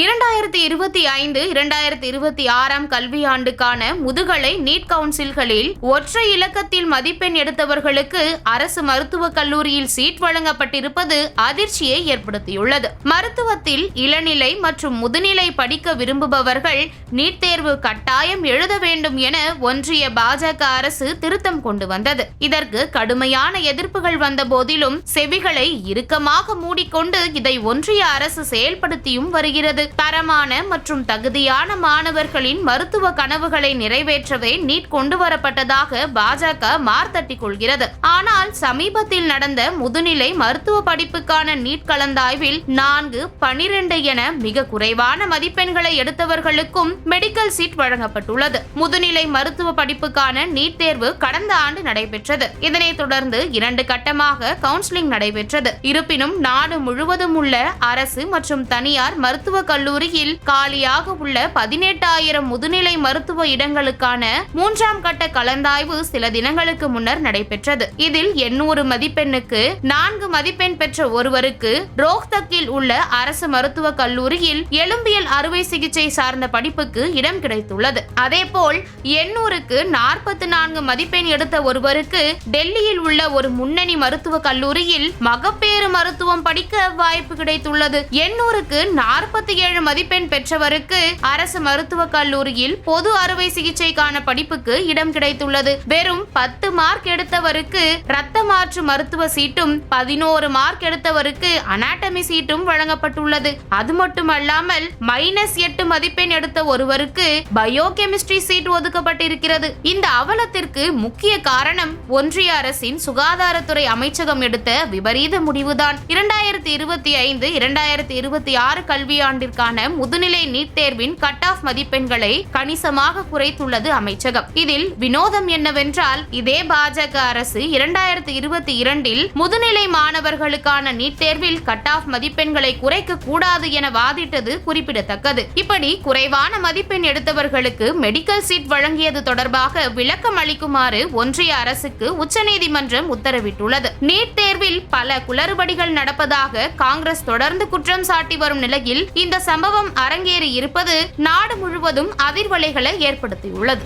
2025-2026 கல்வியாண்டுக்கான முதுகலை நீட் கவுன்சில்களில் ஒற்றை இலக்கத்தில் மதிப்பெண் எடுத்தவர்களுக்கு அரசு மருத்துவக் கல்லூரியில் சீட் வழங்கப்பட்டிருப்பது அதிர்ச்சியை ஏற்படுத்தியுள்ளது. மருத்துவத்தில் இளநிலை மற்றும் முதுநிலை படிக்க விரும்புபவர்கள் நீட் தேர்வு கட்டாயம் எழுத வேண்டும் என ஒன்றிய பாஜக அரசு திருத்தம் கொண்டு வந்தது. இதற்கு கடுமையான எதிர்ப்புகள் வந்த போதிலும் செவிகளை இறுக்கமாக மூடிக்கொண்டு இதை ஒன்றிய அரசு செயல்படுத்தியும் வருகிறது. தரமான மற்றும் தகுதியான மாணவர்களின் மருத்துவ கனவுகளை நிறைவேற்றவே நீட் கொண்டு வரப்பட்டதாக பாஜக மார்த்தட்டிக் கொள்கிறது. ஆனால் சமீபத்தில் நடந்த முதுநிலை மருத்துவ படிப்புக்கான நீட் கலந்தாய்வில் 4, 12 என மிக குறைவான மதிப்பெண்களை எடுத்தவர்களுக்கும் மெடிக்கல் சீட் வழங்கப்பட்டுள்ளது. முதுநிலை மருத்துவ படிப்புக்கான நீட் தேர்வு கடந்த ஆண்டு நடைபெற்றது. இதனைத் தொடர்ந்து 2 கட்டமாக கவுன்சிலிங் நடைபெற்றது. இருப்பினும் நாடு முழுவதும் உள்ள அரசு மற்றும் தனியார் மருத்துவ கல்லூரியில் காலியாக உள்ள 18,000 முதுநிலை மருத்துவ இடங்களுக்கான 3ஆம் கட்ட கலந்தாய்வு சில தினங்களுக்கு முன்னர் நடைபெற்றது. இதில் 800 மதிப்பெண்ணுக்கு 4 மதிப்பெண் பெற்ற ஒருவருக்கு ரோஹ்தக்கில் உள்ள அரசு மருத்துவ கல்லூரியில் எலும்பியல் அறுவை சிகிச்சை சார்ந்த படிப்புக்கு இடம் கிடைத்துள்ளது. அதேபோல் 800க்கு 44 மதிப்பெண் எடுத்த ஒருவருக்கு டெல்லியில் உள்ள ஒரு முன்னணி மருத்துவ கல்லூரியில் மகப்பேறு மருத்துவம் படிக்க வாய்ப்பு கிடைத்துள்ளது. 800க்கு 47 மதிப்பெண் பெற்றவருக்கு அரசு மருத்துவக் கல்லூரியில் பொது அறுவை சிகிச்சைக்கான படிப்புக்கு இடம் கிடைத்துள்ளது. வெறும் 10 மார்க் எடுத்தவருக்கு இரத்த மாற்று மருத்துவ சீட்டும் 11 மார்க் எடுத்தவருக்கு அனாட்டமி சீட்டும் வழங்கப்பட்டுள்ளது. அது மட்டுமல்லாமல் -8 மதிப்பெண் எடுத்த ஒருவருக்கு பயோகெமிஸ்ட்ரி சீட் ஒதுக்கப்பட்டிருக்கிறது. இந்த அவலத்திற்கு முக்கிய காரணம் ஒன்றிய அரசின் சுகாதாரத்துறை அமைச்சகம் எடுத்த விபரீத முடிவுதான். 2025-2026 கல்வியாண்டிற்கான முதுநிலை நீட் தேர்வின் கட் ஆஃப் மதிப்பெண்களை கணிசமாக குறைத்துள்ளது அமைச்சகம். இதில் வினோதம் என்னவென்றால் இதே பாஜக அரசு 2022 முதுநிலை மாணவர்களுக்கான நீட் தேர்வில் கட் ஆஃப் மதிப்பெண்களை குறைக்க கூடாது என வாதிட்டது குறிப்பிடத்தக்கது. இப்படி குறைவான மதிப்பெண் எடுத்தவர்களுக்கு மெடிக்கல் சீட் வழங்கியது தொடர்பாக விளக்கம் அளிக்குமாறு ஒன்றிய அரசுக்கு உச்சநீதிமன்றம் உத்தரவிட்டுள்ளது. நீட் தேர்வில் பல குளறுபடிகள் நடப்பதாக காங்கிரஸ் தொடர்ந்து குற்றம் சாட்டி வரும் நிலையில் இந்த சம்பவம் அரங்கேறி இருப்பது நாடு முழுவதும் அதிர்வலைகளை ஏற்படுத்தியுள்ளது.